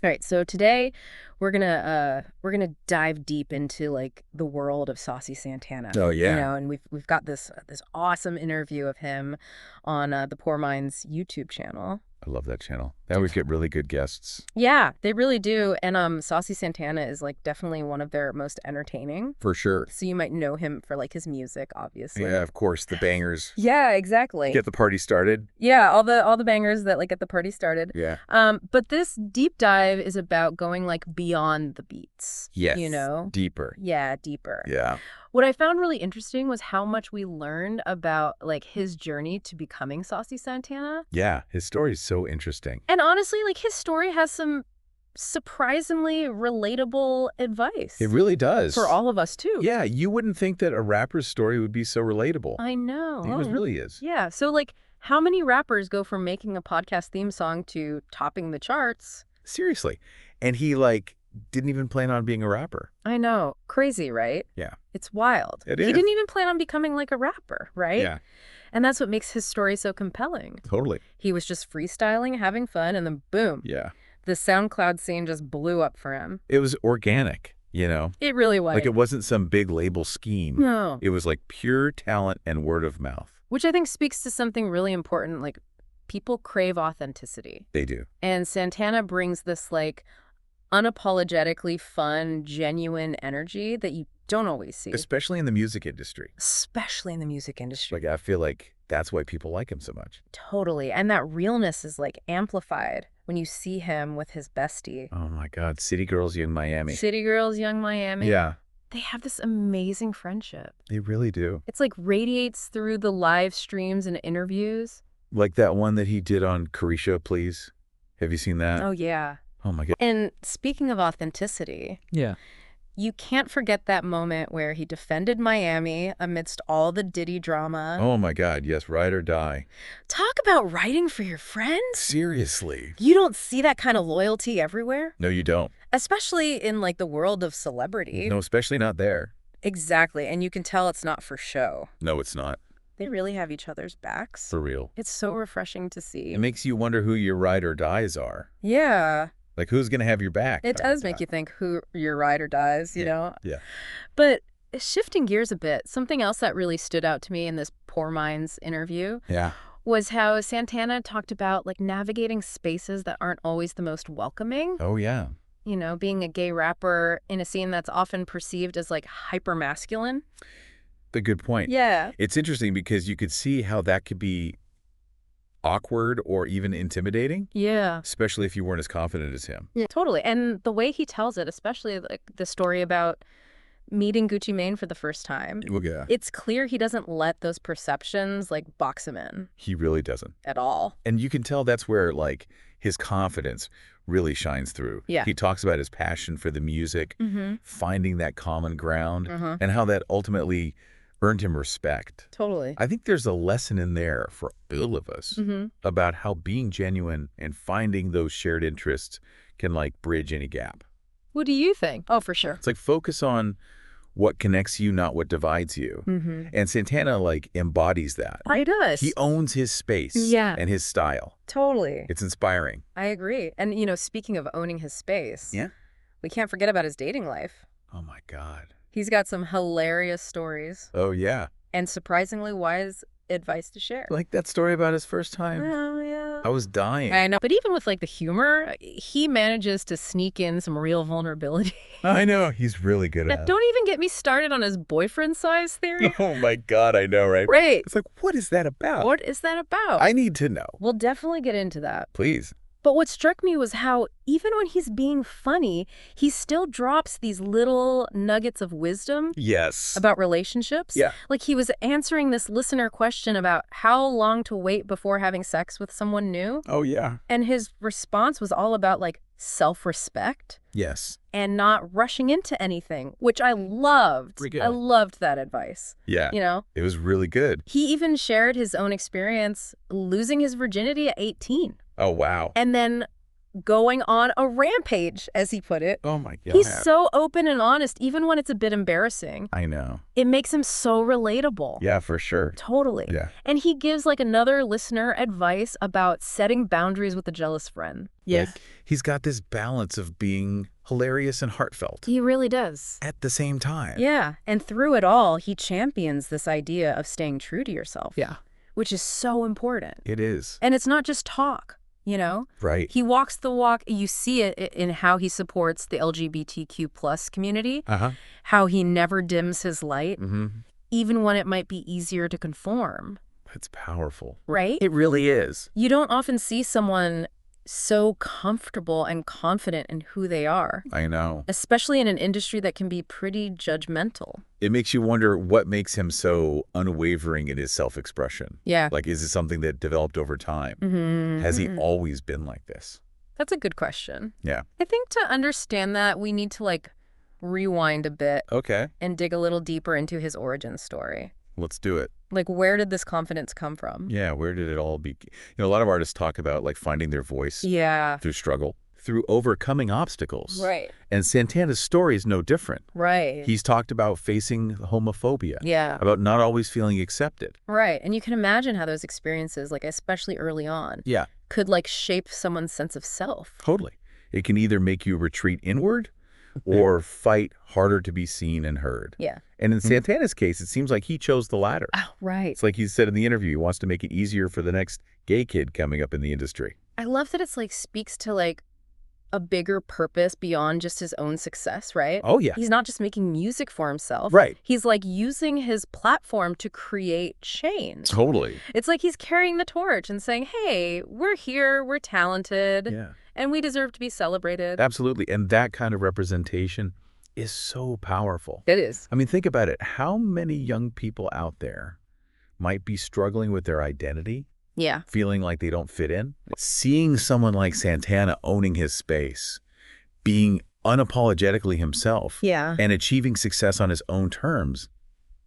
All right, so today we're gonna dive deep into like the world of Saucy Santana. Oh, yeah. And we've got this awesome interview of him on the Poor Minds YouTube channel. I love that channel. They always get really good guests. Yeah, they really do. And Saucy Santana is like definitely one of their most entertaining. For sure. So you might know him for like his music, obviously. Yeah, of course, the bangers. Yeah, exactly. Get the party started. Yeah, all the bangers that like get the party started. Yeah. But this deep dive is about going like beyond the beats. Yes. You know? Deeper. Yeah, deeper. Yeah. What I found really interesting was how much we learned about like his journey to becoming Saucy Santana. Yeah, his story is so interesting. And honestly, like his story has some surprisingly relatable advice. It really does. For all of us too. Yeah, you wouldn't think that a rapper's story would be so relatable. I know. It really is. Yeah, so like how many rappers go from making a podcast theme song to topping the charts? Seriously. And he like didn't even plan on being a rapper. I know. Crazy, right? Yeah. It's wild. It He is. didn't even plan on becoming like a rapper, right? Yeah, And that's what makes his story so compelling. totally. He was just freestyling, having fun, and then boom, Yeah. the SoundCloud scene just blew up for him. It was organic, you know? It really was. Like it wasn't some big label scheme. No. It was like pure talent and word of mouth. Which I think speaks to something really important. Like, people crave authenticity. They do. And Santana brings this, like, unapologetically fun, genuine energy that you don't always see. Especially in the music industry. Especially in the music industry. Like, I feel like that's why people like him so much. Totally. And that realness is, like, amplified when you see him with his bestie. Oh, my God. City Girls, Young Miami. City Girls, Young Miami. Yeah, They have this amazing friendship. they really do. It's like radiates through the live streams and interviews. Like that one that he did on Carisha, Please. Have you seen that? Oh, yeah. Oh, my God. And speaking of authenticity, Yeah. you can't forget that moment where he defended Miami amidst all the Diddy drama. Oh, my God. Yes, ride or die. Talk about writing for your friends. Seriously. You don't see that kind of loyalty everywhere, No, you don't. especially in like the world of celebrity. No, especially not there. Exactly. And you can tell it's not for show. No, it's not. They really have each other's backs. For real. It's so refreshing to see. It makes you wonder who your ride or dies are. Yeah. Like, who's going to have your back? It does make you think who your ride or dies, you know? Yeah. But shifting gears a bit, something else that really stood out to me in this Poor Minds interview Yeah. was how Santana talked about like navigating spaces that aren't always the most welcoming. Oh, yeah. You know, being a gay rapper in a scene that's often perceived as like hyper-masculine. The good point. Yeah. It's interesting because you could see how that could be awkward or even intimidating, Yeah. especially if you weren't as confident as him. Yeah, totally. And the way he tells it, especially like the story about meeting Gucci Mane for the first time, Well, yeah. it's clear he doesn't let those perceptions like box him in He really doesn't. at all. And you can tell that's where, like, his confidence really shines through. Yeah. He talks about his passion for the music, Mm-hmm. finding that common ground, Mm-hmm. and how that ultimately earned him respect. Totally. I think there's a lesson in there for all of us Mm-hmm. about how being genuine and finding those shared interests can, like, bridge any gap. What do you think? Oh, for sure. It's like focus on what connects you, not what divides you. Mm-hmm. And Santana, like, embodies that. He does. He owns his space Yeah. and his style. Totally. It's inspiring. I agree. And, you know, speaking of owning his space, Yeah. we can't forget about his dating life. Oh, my God. He's got some hilarious stories Oh, yeah. and surprisingly wise advice to share. Like that story about his first time. Oh, yeah. I was dying. I know. But even with like the humor, he manages to sneak in some real vulnerability. I know. He's really good at it. Don't even get me started on his boyfriend size theory. Oh, my God. I know, right? Right. It's like, what is that about? What is that about? I need to know. We'll definitely get into that. Please. But what struck me was how even when he's being funny, he still drops these little nuggets of wisdom Yes. about relationships. Yeah. Like he was answering this listener question about how long to wait before having sex with someone new. Oh, yeah. And his response was all about like self-respect Yes. and not rushing into anything, which I loved. Pretty good. I loved that advice. Yeah. You know, It was really good. he even shared his own experience losing his virginity at 18. Oh, wow. And then going on a rampage, as he put it. Oh my He's God. so open and honest, even when it's a bit embarrassing. I know. It makes him so relatable. Yeah, for sure. Totally. Yeah. And he gives like another listener advice about setting boundaries with a jealous friend. Like, he's got this balance of being hilarious and heartfelt He really does. at the same time. Yeah. And through it all, he champions this idea of staying true to yourself. Yeah. Which is so important. It is. And it's not just talk, you know? Right. He walks the walk. You see it in how he supports the LGBTQ plus community, Uh-huh. how he never dims his light, Mm-hmm. even when it might be easier to conform. It's powerful. Right? It really is. You don't often see someone so comfortable and confident in who they are, I know. especially in an industry that can be pretty judgmental. It makes you wonder what makes him so unwavering in his self-expression. Yeah. Like, is it something that developed over time? Mm-hmm. Has he always been like this? That's a good question. Yeah. I think to understand that, we need to rewind a bit Okay. and dig a little deeper into his origin story. Let's do it. Where did this confidence come from? Yeah, where did it all be? A lot of artists talk about finding their voice Yeah. through struggle, through overcoming obstacles. Right. And Santana's story is no different. Right. He's talked about facing homophobia, Yeah. about not always feeling accepted. Right. And you can imagine how those experiences, especially early on, Yeah, could shape someone's sense of self. totally. It can either make you retreat inward or fight harder to be seen and heard. Yeah. And in Santana's case, it seems like he chose the latter. Oh, right. It's like he said in the interview, he wants to make it easier for the next gay kid coming up in the industry. I love that it's speaks to a bigger purpose beyond just his own success, right? Oh, yeah. He's not just making music for himself. Right. He's using his platform to create change. Totally. It's like he's carrying the torch and saying, hey, we're here, we're talented, Yeah. and we deserve to be celebrated. Absolutely. And that kind of representation is so powerful. It is. I mean, think about it. How many young people out there might be struggling with their identity, Yeah. feeling like they don't fit in? Seeing someone like Santana owning his space, being unapologetically himself, Yeah. and achieving success on his own terms,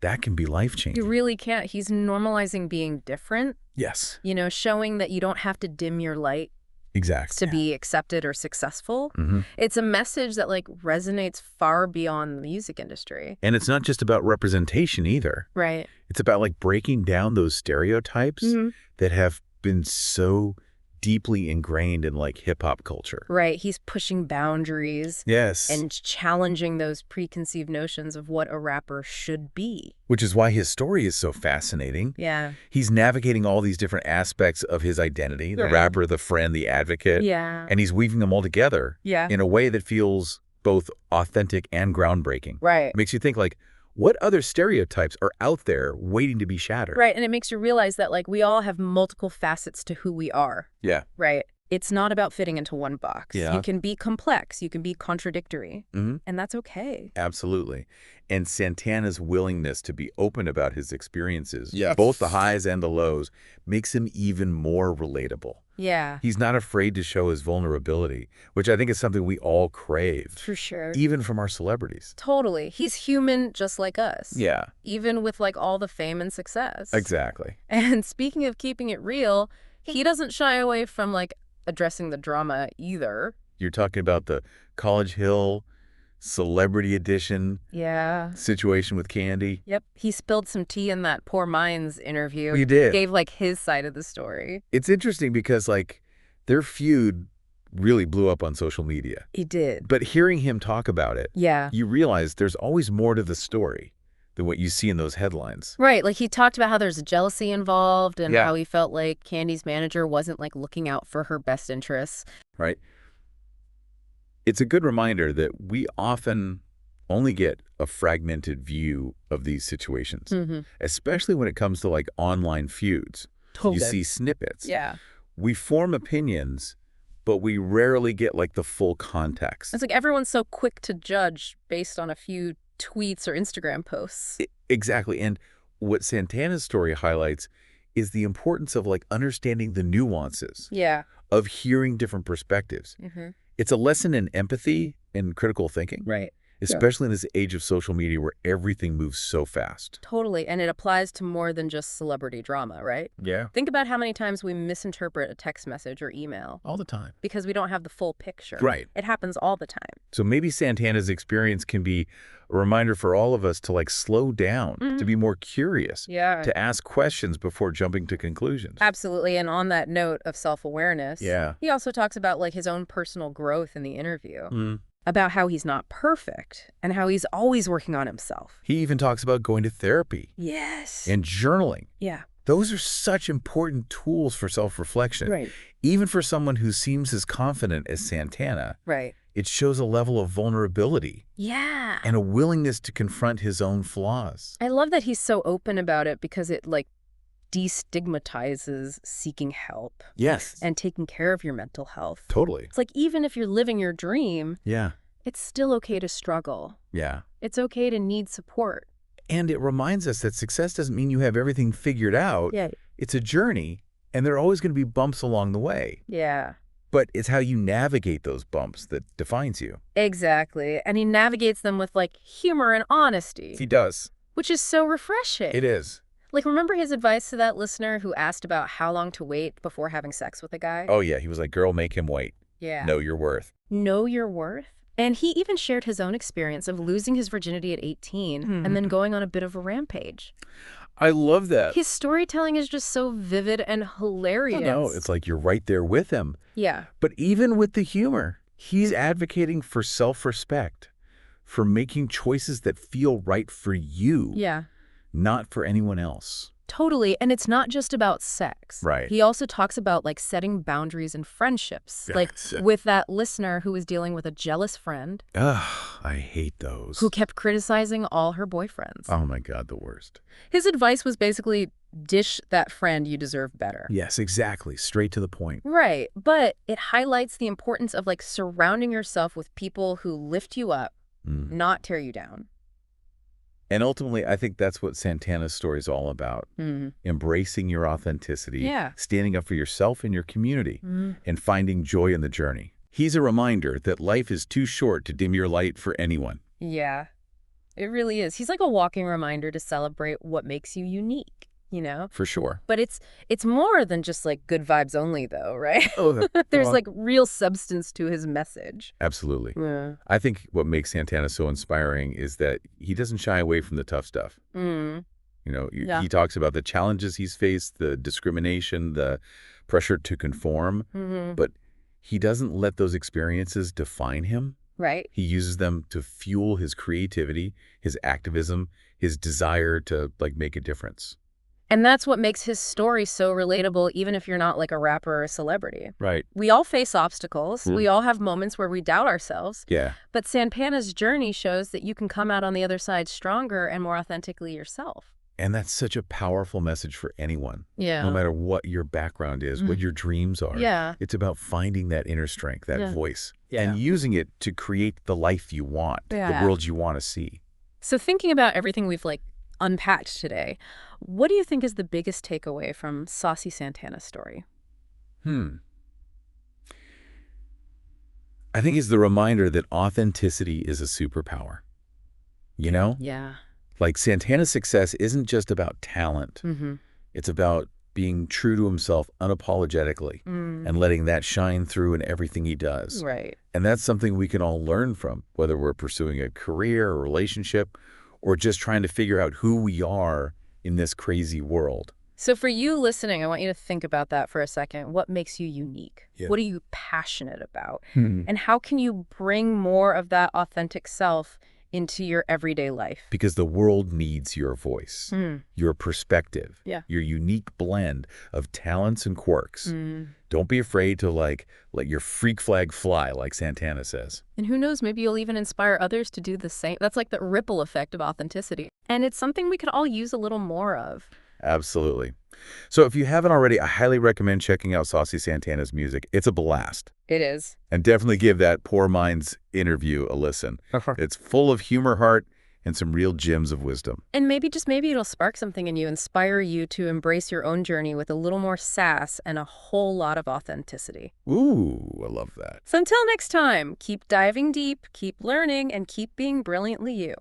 that can be life-changing. You really can't. He's normalizing being different, Yes, showing that you don't have to dim your light exactly. to be accepted or successful. Mm-hmm. It's a message that resonates far beyond the music industry. And it's not just about representation either. Right. It's about breaking down those stereotypes that have been so deeply ingrained in hip-hop culture. Right. He's pushing boundaries Yes. and challenging those preconceived notions of what a rapper should be. Which is why his story is so fascinating. Yeah. He's navigating all these different aspects of his identity, the Right. rapper, the friend, the advocate, Yeah. and he's weaving them all together Yeah. in a way that feels both authentic and groundbreaking. Right. It makes you think what other stereotypes are out there waiting to be shattered? Right. And it makes you realize that we all have multiple facets to who we are. Yeah. Right. It's not about fitting into one box. Yeah. You can be complex. You can be contradictory. Mm-hmm. And that's okay. Absolutely. And Santana's willingness to be open about his experiences, Yes. both the highs and the lows, makes him even more relatable. Yeah. He's not afraid to show his vulnerability, which I think is something we all crave, For sure. even from our celebrities. Totally. He's human just like us. Yeah, Even with all the fame and success. exactly. And speaking of keeping it real, he doesn't shy away from addressing the drama either. You're talking about the College Hill Celebrity Edition Yeah. situation with Candy. Yep. He spilled some tea in that Poor Minds interview. He did. Gave his side of the story. It's interesting because their feud really blew up on social media. He did. But hearing him talk about it, Yeah. you realize there's always more to the story than what you see in those headlines. Right. He talked about how there's a jealousy involved and Yeah. how he felt like Candy's manager wasn't looking out for her best interests. Right? It's a good reminder that we often only get a fragmented view of these situations, Mm-hmm. especially when it comes to online feuds. You see snippets. Yeah. We form opinions, but we rarely get the full context. It's everyone's so quick to judge based on a few tweets or Instagram posts. Exactly. And what Santana's story highlights is the importance of understanding the nuances, Yeah. of hearing different perspectives. Mm-hmm. It's a lesson in empathy and critical thinking. Right. especially in this age of social media where everything moves so fast. Totally, and it applies to more than just celebrity drama, right? Yeah. Think about how many times we misinterpret a text message or email All the time. because we don't have the full picture. Right. It happens all the time. So maybe Santana's experience can be a reminder for all of us to slow down, to be more curious, Yeah. to ask questions before jumping to conclusions. Absolutely, and on that note of self-awareness, Yeah. he also talks about his own personal growth in the interview. Mm. About how he's not perfect and how he's always working on himself. He even talks about going to therapy Yes. and journaling. Yeah. Those are such important tools for self-reflection. Right. Even for someone who seems as confident as Santana, Right. it shows a level of vulnerability Yeah. and a willingness to confront his own flaws. I love that he's so open about it because it destigmatizes seeking help Yes. and taking care of your mental health. Totally. It's even if you're living your dream, Yeah. it's still okay to struggle. Yeah. It's okay to need support. And it reminds us that success doesn't mean you have everything figured out. Yeah. It's a journey, and there are always going to be bumps along the way. Yeah. But it's how you navigate those bumps that defines you. Exactly. And he navigates them with humor and honesty, He does. which is so refreshing. It is. Remember his advice to that listener who asked about how long to wait before having sex with a guy? Oh, yeah. He was like, girl, make him wait. Yeah. Know your worth. Know your worth? And he even shared his own experience of losing his virginity at 18 and then going on a bit of a rampage. I love that. His storytelling is just so vivid and hilarious. No, it's like you're right there with him. Yeah. But even with the humor, he's advocating for self-respect, for making choices that feel right for you, Yeah. not for anyone else. Totally. And it's not just about sex. Right. He also talks about setting boundaries in friendships. With that listener who was dealing with a jealous friend Ugh, I hate those. who kept criticizing all her boyfriends. Oh my God, the worst. His advice was basically, dish that friend, you deserve better. Yes, exactly. Straight to the point. Right. But it highlights the importance of surrounding yourself with people who lift you up, not tear you down. And ultimately, I think that's what Santana's story is all about. Embracing your authenticity, Yeah. standing up for yourself and your community, and finding joy in the journey. He's a reminder that life is too short to dim your light for anyone. Yeah, it really is. He's like a walking reminder to celebrate what makes you unique, For sure. But it's more than just good vibes only, though, right? Oh, There's real substance to his message. Absolutely. Yeah. I think what makes Santana so inspiring is that he doesn't shy away from the tough stuff. Yeah. He talks about the challenges he's faced, the discrimination, the pressure to conform, but he doesn't let those experiences define him. Right. He uses them to fuel his creativity, his activism, his desire to make a difference. And that's what makes his story so relatable, even if you're not a rapper or a celebrity. Right. We all face obstacles. We all have moments where we doubt ourselves. Yeah. But Santana's journey shows that you can come out on the other side stronger and more authentically yourself. And that's such a powerful message for anyone. Yeah. No matter what your background is, what your dreams are. Yeah. It's about finding that inner strength, that voice, Yeah. and using it to create the life you want, Yeah. the world you want to see. So thinking about everything we've unpacked today, what do you think is the biggest takeaway from Saucy Santana's story? I think it's the reminder that authenticity is a superpower. Yeah. Santana's success isn't just about talent. It's about being true to himself unapologetically and letting that shine through in everything he does. Right. And that's something we can all learn from, whether we're pursuing a career or relationship or just trying to figure out who we are in this crazy world. So for you listening, I want you to think about that for a second. What makes you unique? Yeah. What are you passionate about? And how can you bring more of that authentic self into your everyday life? Because the world needs your voice, your perspective, Yeah. your unique blend of talents and quirks. Don't be afraid to let your freak flag fly, like Santana says. And who knows, maybe you'll even inspire others to do the same. That's the ripple effect of authenticity. And it's something we could all use a little more of. Absolutely. So if you haven't already, I highly recommend checking out Saucy Santana's music. It's a blast. It is. And definitely give that Poor Minds interview a listen. It's full of humor, heart, and some real gems of wisdom. And maybe, just maybe, it'll spark something in you, inspire you to embrace your own journey with a little more sass and a whole lot of authenticity. Ooh, I love that. So until next time, keep diving deep, keep learning, and keep being brilliantly you.